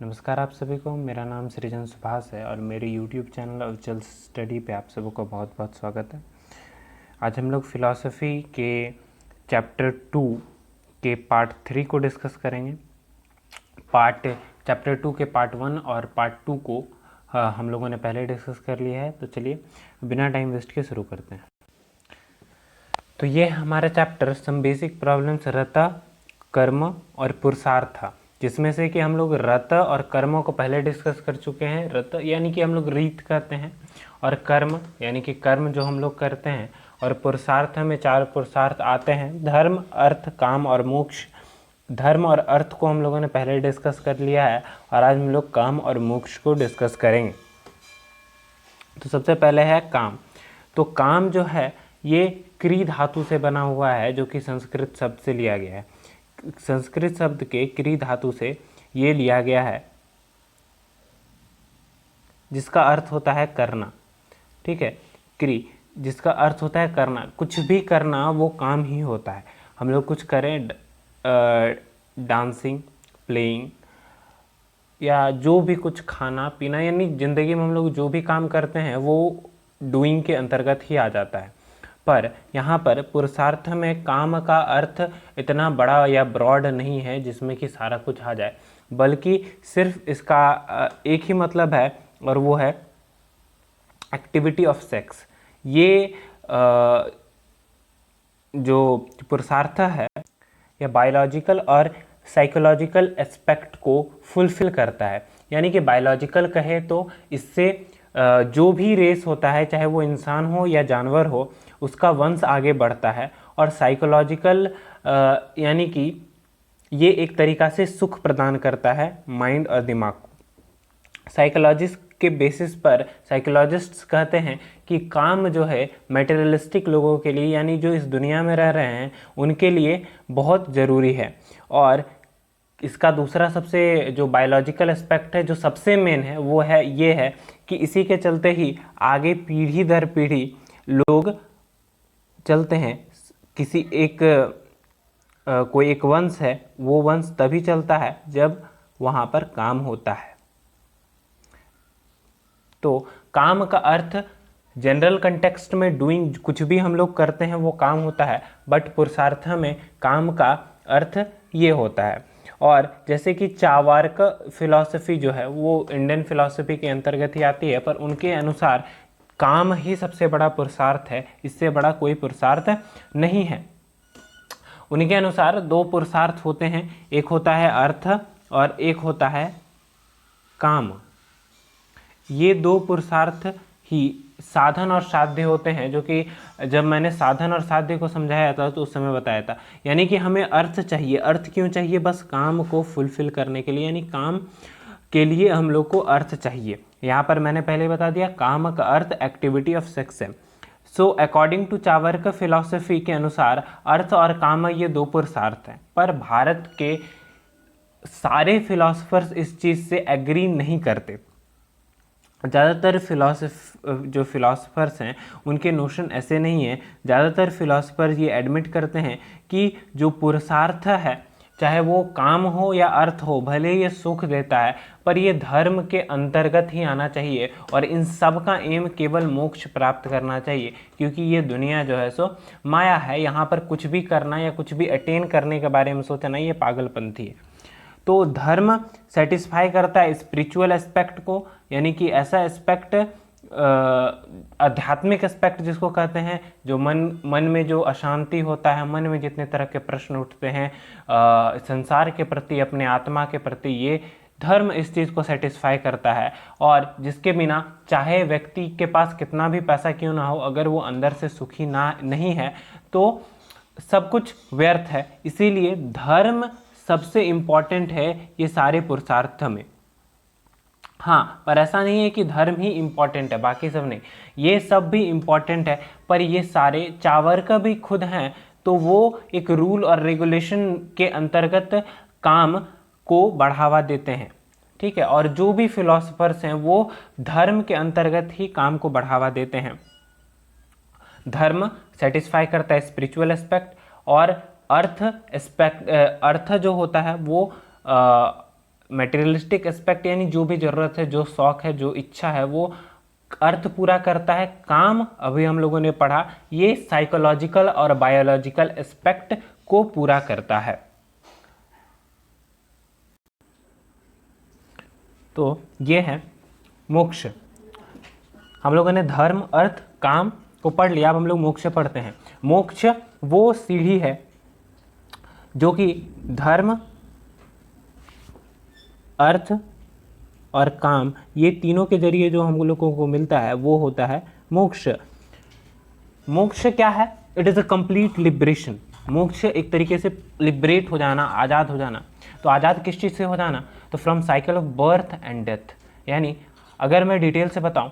नमस्कार आप सभी को। मेरा नाम सृजन सुभाष है और मेरे YouTube चैनल अविचल स्टडी पे आप सभी को बहुत बहुत स्वागत है। आज हम लोग फ़िलासफ़ी के चैप्टर 2 के पार्ट 3 को डिस्कस करेंगे। चैप्टर 2 के पार्ट 1 और पार्ट 2 को हम लोगों ने पहले डिस्कस कर लिया है, तो चलिए बिना टाइम वेस्ट के शुरू करते हैं। तो ये हमारा चैप्टर सम बेसिक प्रॉब्लम्स रत, कर्म और पुरुषार्थ था, जिसमें से कि हम लोग रत और कर्मों को पहले डिस्कस कर चुके हैं। रत यानी कि हम लोग रीत कहते हैं, और कर्म यानी कि कर्म जो हम लोग करते हैं, और पुरुषार्थ में 4 पुरुषार्थ आते हैं: धर्म, अर्थ, काम और मोक्ष। धर्म और अर्थ को हम लोगों ने पहले डिस्कस कर लिया है और आज हम लोग काम और मोक्ष को डिस्कस करेंगे। तो सबसे पहले है काम। तो काम जो है ये क्री धातु से बना हुआ है, जो कि संस्कृत शब्द से लिया गया है। संस्कृत शब्द के क्री धातु से ये लिया गया है, जिसका अर्थ होता है करना। ठीक है, क्री जिसका अर्थ होता है करना। कुछ भी करना वो काम ही होता है। हम लोग कुछ करें, डांसिंग, प्लेइंग, या जो भी कुछ खाना पीना, यानी ज़िंदगी में हम लोग जो भी काम करते हैं वो डूइंग के अंतर्गत ही आ जाता है। पर यहाँ पर पुरुषार्थ में काम का अर्थ इतना बड़ा या ब्रॉड नहीं है जिसमें कि सारा कुछ आ जाए, बल्कि सिर्फ इसका एक ही मतलब है, और वो है एक्टिविटी ऑफ सेक्स। ये जो पुरुषार्थ है या बायोलॉजिकल और साइकोलॉजिकल एस्पेक्ट को फुलफिल करता है। यानी कि बायोलॉजिकल कहे तो इससे जो भी रेस होता है, चाहे वो इंसान हो या जानवर हो, उसका वंश आगे बढ़ता है। और साइकोलॉजिकल यानी कि ये एक तरीक़ा से सुख प्रदान करता है माइंड और दिमाग को। साइकोलॉजिस्ट के बेसिस पर साइकोलॉजिस्ट्स कहते हैं कि काम जो है मटेरियलिस्टिक लोगों के लिए, यानी जो इस दुनिया में रह रहे हैं, उनके लिए बहुत ज़रूरी है। और इसका दूसरा सबसे जो बायोलॉजिकल एस्पेक्ट है, जो सबसे मेन है, वो है ये है कि इसी के चलते ही आगे पीढ़ी दर पीढ़ी लोग चलते हैं। किसी एक कोई एक वंश है, वो वंश तभी चलता है जब वहाँ पर काम होता है। तो काम का अर्थ जनरल कंटेक्स्ट में डूइंग, कुछ भी हम लोग करते हैं वो काम होता है, बट पुरुषार्थ में काम का अर्थ ये होता है। और जैसे कि चार्वाक फिलॉसफी जो है वो इंडियन फिलॉसफी के अंतर्गत ही आती है, पर उनके अनुसार काम ही सबसे बड़ा पुरुषार्थ है, इससे बड़ा कोई पुरुषार्थ नहीं है। उनके अनुसार 2 पुरुषार्थ होते हैं, एक होता है अर्थ और एक होता है काम। ये 2 पुरुषार्थ ही साधन और साध्य होते हैं, जो कि जब मैंने साधन और साध्य को समझाया था तो उस समय बताया था। यानी कि हमें अर्थ चाहिए। अर्थ क्यों चाहिए? बस काम को फुलफिल करने के लिए, यानी काम के लिए हम लोग को अर्थ चाहिए। यहाँ पर मैंने पहले बता दिया, काम का अर्थ एक्टिविटी ऑफ सेक्स है। So according to Charvaka philosophy के अनुसार अर्थ और काम ये 2 पुरुषार्थ हैं। पर भारत के सारे फिलॉसफर्स इस चीज़ से एग्री नहीं करते। ज़्यादातर जो फिलॉसफर्स हैं उनके नोशन ऐसे नहीं हैं। ज़्यादातर फिलॉसफर्स ये एडमिट करते हैं कि जो पुरुषार्थ है, चाहे वो काम हो या अर्थ हो, भले ये सुख देता है, पर ये धर्म के अंतर्गत ही आना चाहिए, और इन सब का एम केवल मोक्ष प्राप्त करना चाहिए। क्योंकि ये दुनिया जो है सो माया है, यहाँ पर कुछ भी करना या कुछ भी अटेन करने के बारे में सोचना ये पागलपंथी है। तो धर्म सेटिस्फाई करता है स्पिरिचुअल एस्पेक्ट को, यानी कि ऐसा एस्पेक्ट, आध्यात्मिक एस्पेक्ट जिसको कहते हैं, जो मन में जो अशांति होता है, मन में जितने तरह के प्रश्न उठते हैं संसार के प्रति, अपने आत्मा के प्रति, ये धर्म इस चीज़ को सेटिस्फाई करता है। और जिसके बिना चाहे व्यक्ति के पास कितना भी पैसा क्यों ना हो, अगर वो अंदर से सुखी नहीं है तो सब कुछ व्यर्थ है। इसीलिए धर्म सबसे इम्पॉर्टेंट है ये सारे पुरुषार्थ में। हाँ, पर ऐसा नहीं है कि धर्म ही इम्पॉर्टेंट है, बाकी सब नहीं, ये सब भी इम्पॉर्टेंट है। पर ये सारे चार्वाक भी खुद हैं, तो वो एक रूल और रेगुलेशन के अंतर्गत काम को बढ़ावा देते हैं। ठीक है, और जो भी फिलोसफर्स हैं वो धर्म के अंतर्गत ही काम को बढ़ावा देते हैं। धर्म सेटिस्फाई करता है स्पिरिचुअल एस्पेक्ट, और अर्थ जो होता है वो मटेरियलिस्टिक एस्पेक्ट यानी जो भी ज़रूरत है, जो शौक है, जो इच्छा है, वो अर्थ पूरा करता है। काम अभी हम लोगों ने पढ़ा, ये साइकोलॉजिकल और बायोलॉजिकल एस्पेक्ट को पूरा करता है। तो ये है मोक्ष। हम लोगों ने धर्म, अर्थ, काम को पढ़ लिया, अब हम लोग मोक्ष पढ़ते हैं। मोक्ष वो सीढ़ी है जो कि धर्म, अर्थ और काम, ये तीनों के जरिए जो हम लोगों को मिलता है वो होता है मोक्ष। मोक्ष क्या है? It is a complete liberation. मोक्ष एक तरीके से लिबरेट हो जाना, आज़ाद हो जाना। तो आज़ाद किस चीज़ से हो जाना? तो from cycle of birth and death. यानी अगर मैं डिटेल से बताऊं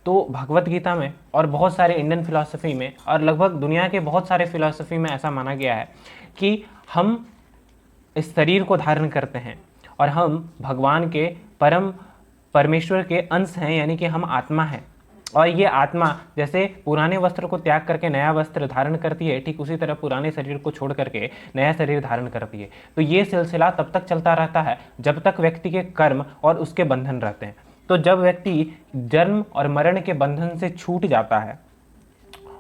तो भगवत गीता में और बहुत सारे इंडियन फिलॉसफी में और लगभग दुनिया के बहुत सारे फिलॉसफी में ऐसा माना गया है कि हम इस शरीर को धारण करते हैं और हम भगवान के परमेश्वर के अंश हैं, यानी कि हम आत्मा हैं। और ये आत्मा जैसे पुराने वस्त्र को त्याग करके नया वस्त्र धारण करती है, ठीक उसी तरह पुराने शरीर को छोड़ करके नया शरीर धारण करती है। तो ये सिलसिला तब तक चलता रहता है जब तक व्यक्ति के कर्म और उसके बंधन रहते हैं। तो जब व्यक्ति जन्म और मरण के बंधन से छूट जाता है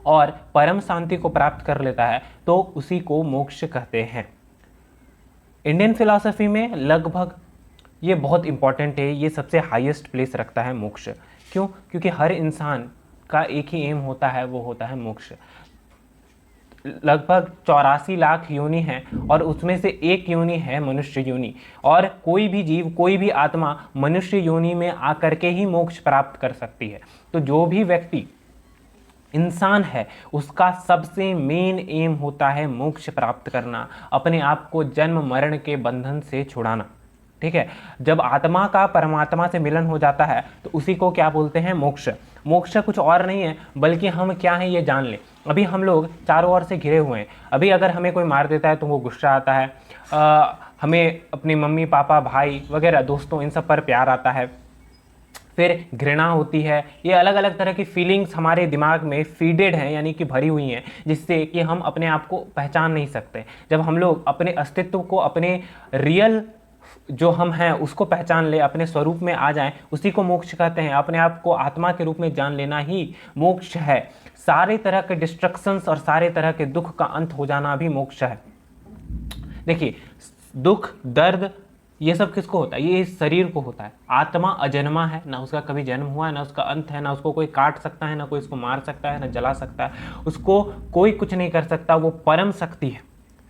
और परम शांति को प्राप्त कर लेता है तो उसी को मोक्ष कहते हैं। इंडियन फिलॉसफी में लगभग ये बहुत इंपॉर्टेंट है, ये सबसे हाईएस्ट प्लेस रखता है मोक्ष। क्यों? क्योंकि हर इंसान का एक ही एम होता है, वो होता है मोक्ष। लगभग 84 लाख योनि हैं और उसमें से एक योनि है मनुष्य योनि। और कोई भी जीव, कोई भी आत्मा मनुष्य योनि में आकर के ही मोक्ष प्राप्त कर सकती है। तो जो भी व्यक्ति इंसान है उसका सबसे मेन एम होता है मोक्ष प्राप्त करना, अपने आप को जन्म मरण के बंधन से छुड़ाना। ठीक है, जब आत्मा का परमात्मा से मिलन हो जाता है तो उसी को क्या बोलते हैं? मोक्ष। मोक्ष कुछ और नहीं है बल्कि हम क्या हैं ये जान लें। अभी हम लोग चारों ओर से घिरे हुए हैं। अभी अगर हमें कोई मार देता है तो वो गुस्सा आता है, हमें अपनी मम्मी पापा भाई वगैरह दोस्तों इन सब पर प्यार आता है, फिर घृणा होती है। ये अलग अलग तरह की फीलिंग्स हमारे दिमाग में फीडेड हैं, यानी कि भरी हुई हैं, जिससे कि हम अपने आप को पहचान नहीं सकते। जब हम लोग अपने अस्तित्व को, अपने रियल जो हम हैं उसको पहचान ले, अपने स्वरूप में आ जाएं, उसी को मोक्ष कहते हैं। अपने आप को आत्मा के रूप में जान लेना ही मोक्ष है। सारे तरह के डिस्ट्रक्शंस और सारे तरह के दुख का अंत हो जाना भी मोक्ष है। देखिए, दुख, दर्द, ये सब किसको होता है? ये इस शरीर को होता है। आत्मा अजन्मा है, ना उसका कभी जन्म हुआ है, ना उसका अंत है, ना उसको कोई काट सकता है, ना कोई इसको मार सकता है, ना जला सकता है, उसको कोई कुछ नहीं कर सकता। वो परम शक्ति है।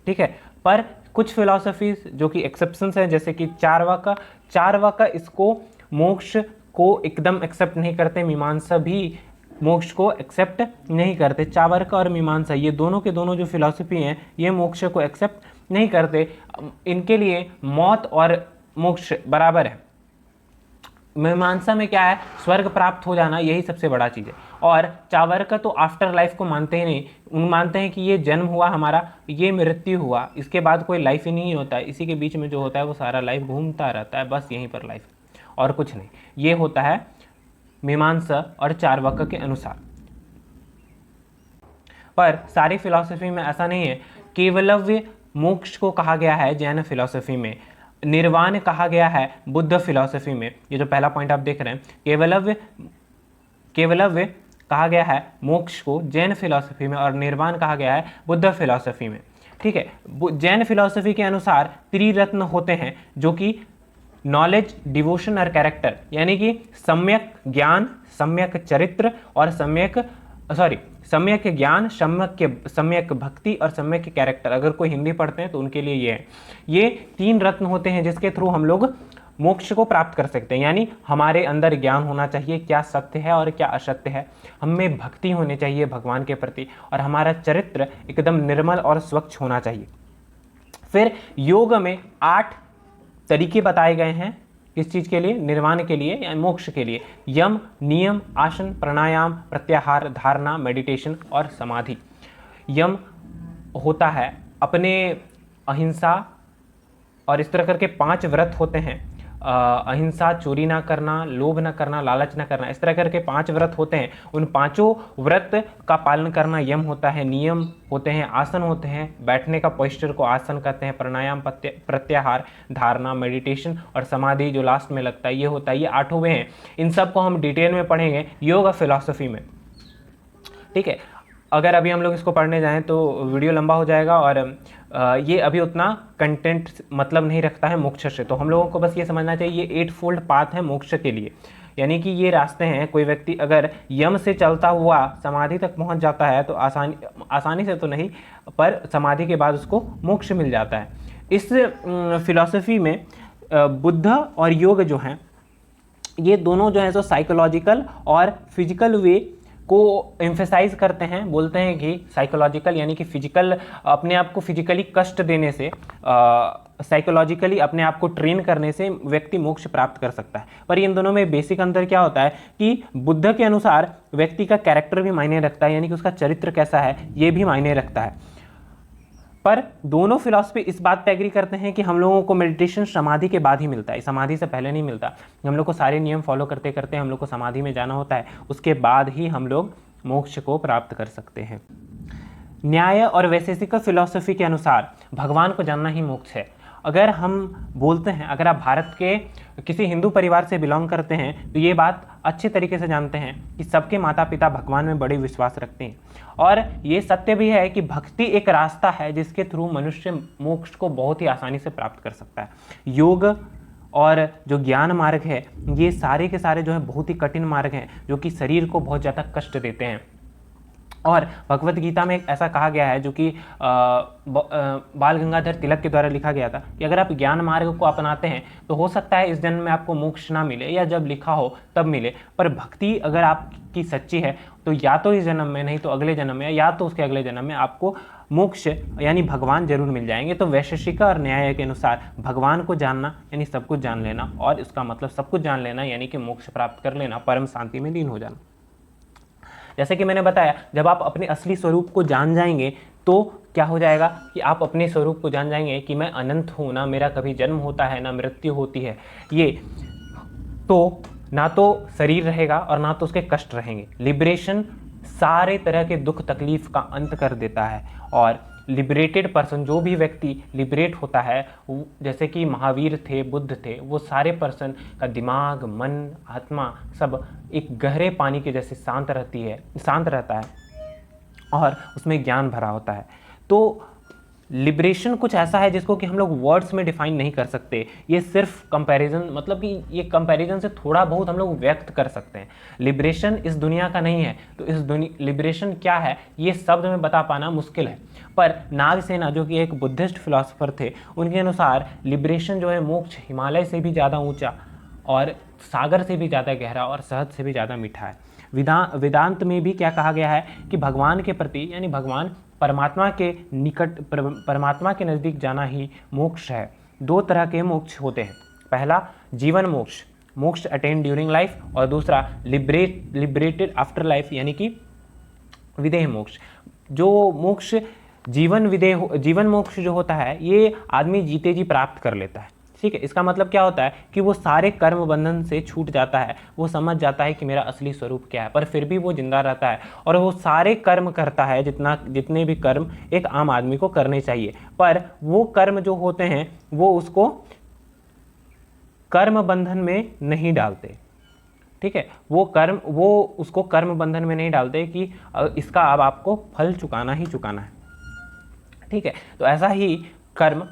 ठीक है, पर कुछ फिलॉसफीज जो कि एक्सेप्शंस हैं, जैसे कि चारवाका इसको मोक्ष को एकदम एक्सेप्ट नहीं करते। मीमांसा भी मोक्ष को एक्सेप्ट नहीं करते। चार्वाका और मीमांसा ये दोनों के दोनों जो फिलॉसफी हैं ये मोक्ष को एक्सेप्ट नहीं करते। इनके लिए मौत और मोक्ष बराबर है। मीमांसा में क्या है? स्वर्ग प्राप्त हो जाना, यही सबसे बड़ा चीज़ है। और चार्वाका तो आफ्टर लाइफ को मानते ही नहीं। उन मानते हैं कि ये जन्म हुआ हमारा, ये मृत्यु हुआ, इसके बाद कोई लाइफ ही नहीं होता है, इसी के बीच में जो होता है वो सारा लाइफ घूमता रहता है, बस यहीं पर लाइफ और कुछ नहीं। ये होता है मीमांसा और चार्वाका के अनुसार। पर सारी फिलॉसफी में ऐसा नहीं है। केवलव्य मोक्ष को कहा गया है जैन फिलॉसफी में, निर्वाण कहा गया है बुद्ध फिलॉसफी में। ये जो पहला पॉइंट आप देख रहे हैं, केवलव्य कहा गया है मोक्ष को जैन फिलॉसफी में और निर्वाण कहा गया है बुद्ध फिलॉसफी में। ठीक है, जैन फिलॉसफी के अनुसार त्रिरत्न होते हैं जो कि नॉलेज, डिवोशन और कैरेक्टर, यानी कि सम्यक ज्ञान, सम्यक चरित्र और सम्यक ज्ञान, सम्यक भक्ति और सम्यक कैरेक्टर। अगर कोई हिंदी पढ़ते हैं तो उनके लिए ये है। ये तीन रत्न होते हैं जिसके थ्रू हम लोग मोक्ष को प्राप्त कर सकते हैं। यानी हमारे अंदर ज्ञान होना चाहिए, क्या सत्य है और क्या असत्य है, हमें भक्ति होनी चाहिए भगवान के प्रति, और हमारा चरित्र एकदम निर्मल और स्वच्छ होना चाहिए। फिर योग में 8 तरीके बताए गए हैं किस चीज़ के लिए? निर्वाण के लिए या मोक्ष के लिए। यम, नियम, आसन, प्राणायाम, प्रत्याहार, धारणा, मेडिटेशन और समाधि। यम होता है अपने अहिंसा और इस तरह करके 5 व्रत होते हैं। अहिंसा, चोरी ना करना, लोभ ना करना, लालच ना करना, इस तरह करके 5 व्रत होते हैं। उन पांचों व्रत का पालन करना यम होता है, नियम होते हैं, आसन होते हैं, बैठने का पोस्चर को आसन कहते हैं, प्राणायाम, प्रत्याहार, धारणा, मेडिटेशन और समाधि जो लास्ट में लगता है ये होता है। ये 8 वे हैं। इन सब को हम डिटेल में पढ़ेंगे योग फिलॉसफी में, ठीक है। अगर अभी हम लोग इसको पढ़ने जाएं तो वीडियो लंबा हो जाएगा और ये अभी उतना कंटेंट मतलब नहीं रखता है मोक्ष से। तो हम लोगों को बस ये समझना चाहिए ये 8 फोल्ड पाथ है मोक्ष के लिए, यानी कि ये रास्ते हैं। कोई व्यक्ति अगर यम से चलता हुआ समाधि तक पहुंच जाता है तो आसानी से तो नहीं, पर समाधि के बाद उसको मोक्ष मिल जाता है। इस फिलॉसफी में बुद्ध और योग जो हैं ये दोनों जो है सो साइकोलॉजिकल और फिजिकल वे को एम्फेसाइज करते हैं। बोलते हैं कि साइकोलॉजिकल यानी कि फिजिकल, अपने आप को फिजिकली कष्ट देने से, साइकोलॉजिकली अपने आप को ट्रेन करने से व्यक्ति मोक्ष प्राप्त कर सकता है। पर इन दोनों में बेसिक अंतर क्या होता है कि बुद्ध के अनुसार व्यक्ति का कैरेक्टर भी मायने रखता है, यानी कि उसका चरित्र कैसा है ये भी मायने रखता है। पर दोनों फिलॉसफी इस बात पे एग्री करते हैं कि हम लोगों को मेडिटेशन समाधि के बाद ही मिलता है, समाधि से पहले नहीं मिलता। हम लोग को सारे नियम फॉलो करते करते हम लोग को समाधि में जाना होता है, उसके बाद ही हम लोग मोक्ष को प्राप्त कर सकते हैं। न्याय और वैशेषिक फिलॉसफी के अनुसार भगवान को जानना ही मोक्ष है। अगर हम बोलते हैं, अगर आप भारत के किसी हिंदू परिवार से बिलोंग करते हैं तो ये बात अच्छे तरीके से जानते हैं कि सबके माता पिता भगवान में बड़े विश्वास रखते हैं। और ये सत्य भी है कि भक्ति एक रास्ता है जिसके थ्रू मनुष्य मोक्ष को बहुत ही आसानी से प्राप्त कर सकता है। योग और जो ज्ञान मार्ग है ये सारे के सारे जो है बहुत ही कठिन मार्ग हैं जो कि शरीर को बहुत ज़्यादा कष्ट देते हैं। और भगवत गीता में ऐसा कहा गया है जो कि बाल गंगाधर तिलक के द्वारा लिखा गया था कि अगर आप ज्ञान मार्ग को अपनाते हैं तो हो सकता है इस जन्म में आपको मोक्ष ना मिले या जब लिखा हो तब मिले, पर भक्ति अगर आपकी सच्ची है तो या तो इस जन्म में नहीं तो अगले जन्म में या तो उसके अगले जन्म में आपको मोक्ष यानी भगवान जरूर मिल जाएंगे। तो वैशेषिक और न्याय के अनुसार भगवान को जानना यानी सब कुछ जान लेना, और इसका मतलब सब कुछ जान लेना यानी कि मोक्ष प्राप्त कर लेना, परम शांति में लीन हो जाना। जैसे कि मैंने बताया जब आप अपने असली स्वरूप को जान जाएंगे तो क्या हो जाएगा कि आप अपने स्वरूप को जान जाएंगे कि मैं अनंत हूँ, ना मेरा कभी जन्म होता है ना मृत्यु होती है। ये तो ना तो शरीर रहेगा और ना तो उसके कष्ट रहेंगे। लिबरेशन सारे तरह के दुख तकलीफ का अंत कर देता है। और लिबरेटेड पर्सन, जो भी व्यक्ति लिबरेट होता है, जैसे कि महावीर थे, बुद्ध थे, वो सारे पर्सन का दिमाग, मन, आत्मा सब एक गहरे पानी के जैसे शांत रहता है और उसमें ज्ञान भरा होता है। तो लिबरेशन कुछ ऐसा है जिसको कि हम लोग वर्ड्स में डिफाइन नहीं कर सकते। ये सिर्फ कंपैरिजन, मतलब कि ये कंपैरिजन से थोड़ा बहुत हम लोग व्यक्त कर सकते हैं। लिबरेशन इस दुनिया का नहीं है, तो इस लिबरेशन क्या है ये शब्द में बता पाना मुश्किल है। पर नागसेना जो कि एक बुद्धिस्ट फिलोसोफर थे, उनके अनुसार लिबरेशन जो है मोक्ष हिमालय से भी ज़्यादा ऊँचा और सागर से भी ज़्यादा गहरा और शहद से भी ज़्यादा मीठा है। वेदांत में भी क्या कहा गया है कि भगवान के प्रति यानी भगवान परमात्मा के निकट, परमात्मा के नज़दीक जाना ही मोक्ष है। 2 तरह के मोक्ष होते हैं, पहला जीवन मोक्ष, मोक्ष अटेन ड्यूरिंग लाइफ, और दूसरा लिबरेटेड आफ्टर लाइफ यानी कि विदेह मोक्ष। जो मोक्ष जीवन मोक्ष जो होता है ये आदमी जीते जी प्राप्त कर लेता है, ठीक है। इसका मतलब क्या होता है कि वो सारे कर्म बंधन से छूट जाता है, वो समझ जाता है कि मेरा असली स्वरूप क्या है, पर फिर भी वो जिंदा रहता है और वो सारे कर्म करता है जितने भी कर्म एक आम आदमी को करने चाहिए। पर वो कर्म जो होते हैं वो उसको कर्म बंधन में नहीं डालते, ठीक है। वो उसको कर्म बंधन में नहीं डालते कि इसका अब आपको फल चुकाना ही चुकाना है, ठीक है। तो ऐसा ही कर्म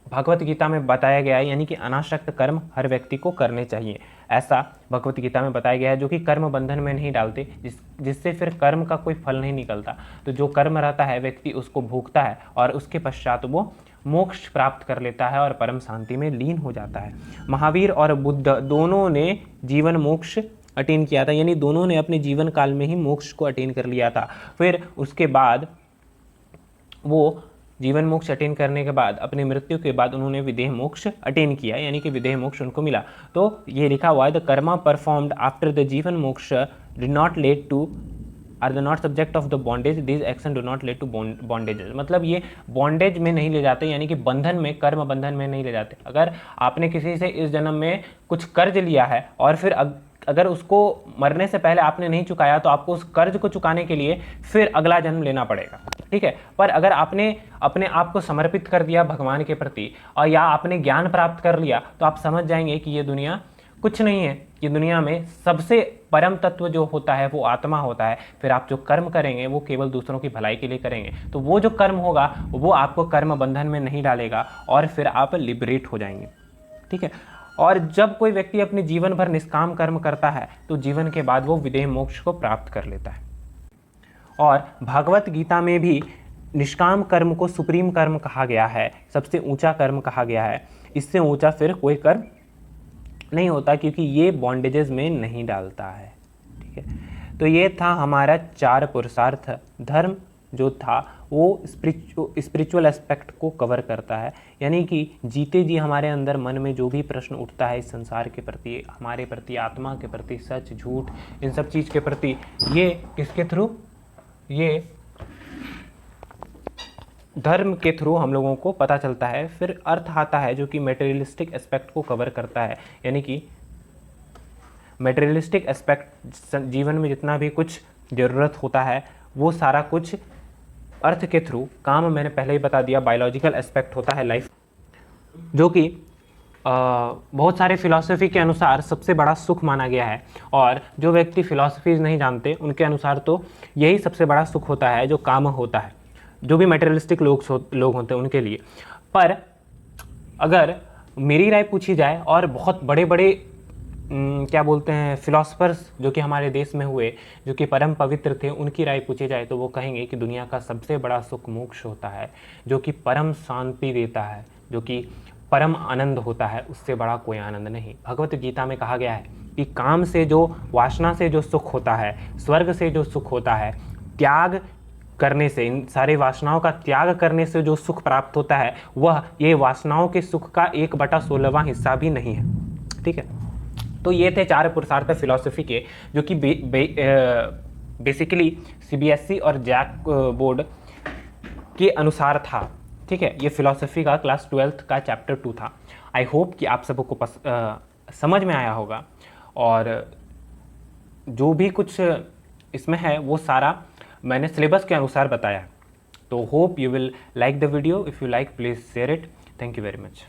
भगवत गीता में बताया गया है, यानी कि अनासक्त कर्म हर व्यक्ति को करने चाहिए, ऐसा भगवत गीता में बताया गया है, जो कि कर्म बंधन में नहीं डालते, जिससे फिर कर्म का कोई फल नहीं निकलता। तो जो कर्म रहता है व्यक्ति उसको भोगता है और उसके पश्चात वो मोक्ष प्राप्त कर लेता है और परम शांति में लीन हो जाता है। महावीर और बुद्ध दोनों ने जीवन मोक्ष अटेन किया था, यानी दोनों ने अपने जीवन काल में ही मोक्ष को अटेन कर लिया था। फिर उसके बाद वो जीवन मोक्ष अटेन करने के बाद अपनी मृत्यु के बाद उन्होंने विदेह मोक्ष अटेन किया, यानी कि विदेह मोक्ष उनको मिला। तो ये लिखा हुआ है the karma performed after the jeevan moksha did not lead to are the not subject of the bondage, this action do not led to bondages. मतलब ये बॉन्डेज में नहीं ले जाते, यानी कि बंधन में, कर्म बंधन में नहीं ले जाते। अगर आपने किसी से इस जन्म में कुछ कर्ज लिया है और फिर अगर उसको मरने से पहले आपने नहीं चुकाया तो आपको उस कर्ज को चुकाने के लिए फिर अगला जन्म लेना पड़ेगा, ठीक है। पर अगर आपने अपने आप को समर्पित कर दिया भगवान के प्रति और या आपने ज्ञान प्राप्त कर लिया तो आप समझ जाएंगे कि ये दुनिया कुछ नहीं है, ये दुनिया में सबसे परम तत्व जो होता है वो आत्मा होता है। फिर आप जो कर्म करेंगे वो केवल दूसरों की भलाई के लिए करेंगे, तो वो जो कर्म होगा वो आपको कर्म बंधन में नहीं डालेगा और फिर आप लिबरेट हो जाएंगे, ठीक है। और जब कोई व्यक्ति अपने जीवन भर निष्काम कर्म करता है तो जीवन के बाद वो विदेह मोक्ष को प्राप्त कर लेता है। और भागवत गीता में भी निष्काम कर्म को सुप्रीम कर्म कहा गया है, सबसे ऊंचा कर्म कहा गया है। इससे ऊंचा फिर कोई कर्म नहीं होता, क्योंकि ये बॉन्डेजेस में नहीं डालता है, ठीक है। तो ये था हमारा 4 पुरुषार्थ। धर्म जो था वो स्पिरिचुअल एस्पेक्ट को कवर करता है, यानी कि जीते जी हमारे अंदर मन में जो भी प्रश्न उठता है इस संसार के प्रति, हमारे प्रति, आत्मा के प्रति, सच झूठ, इन सब चीज़ के प्रति, ये किसके थ्रू, ये धर्म के थ्रू हम लोगों को पता चलता है। फिर अर्थ आता है जो कि मेटेरियलिस्टिक एस्पेक्ट को कवर करता है, यानी कि मेटेरियलिस्टिक एस्पेक्ट, जीवन में जितना भी कुछ ज़रूरत होता है वो सारा कुछ अर्थ के थ्रू, काम मैंने पहले ही बता दिया, बायोलॉजिकल एस्पेक्ट होता है लाइफ, जो कि बहुत सारे फिलॉसफी के अनुसार सबसे बड़ा सुख माना गया है। और जो व्यक्ति फिलॉसफीज नहीं जानते उनके अनुसार तो यही सबसे बड़ा सुख होता है जो काम होता है, जो भी मटेरियलिस्टिक लोग होते हैं उनके लिए। पर अगर मेरी राय पूछी जाए और बहुत बड़े बड़े क्या बोलते हैं फिलोसफर्स जो कि हमारे देश में हुए, जो कि परम पवित्र थे, उनकी राय पूछी जाए तो वो कहेंगे कि दुनिया का सबसे बड़ा सुख मोक्ष होता है, जो कि परम शांति देता है, जो कि परम आनंद होता है, उससे बड़ा कोई आनंद नहीं। भगवत गीता में कहा गया है कि काम से जो, वासना से जो सुख होता है, स्वर्ग से जो सुख होता है, त्याग करने से, इन सारे वासनाओं का त्याग करने से जो सुख प्राप्त होता है वह ये वासनाओं के सुख का 1/16वां हिस्सा भी नहीं है, ठीक है। तो ये थे 4 पुरुषार्थ फिलॉसफी के, जो कि बेसिकली CBSE और जैक बोर्ड के अनुसार था, ठीक है। ये फिलॉसफी का क्लास 12th का चैप्टर 2 था। आई होप कि आप सबको समझ में आया होगा, और जो भी कुछ इसमें है वो सारा मैंने सिलेबस के अनुसार बताया। तो hope you will like the video. If you like please share it. Thank you very much.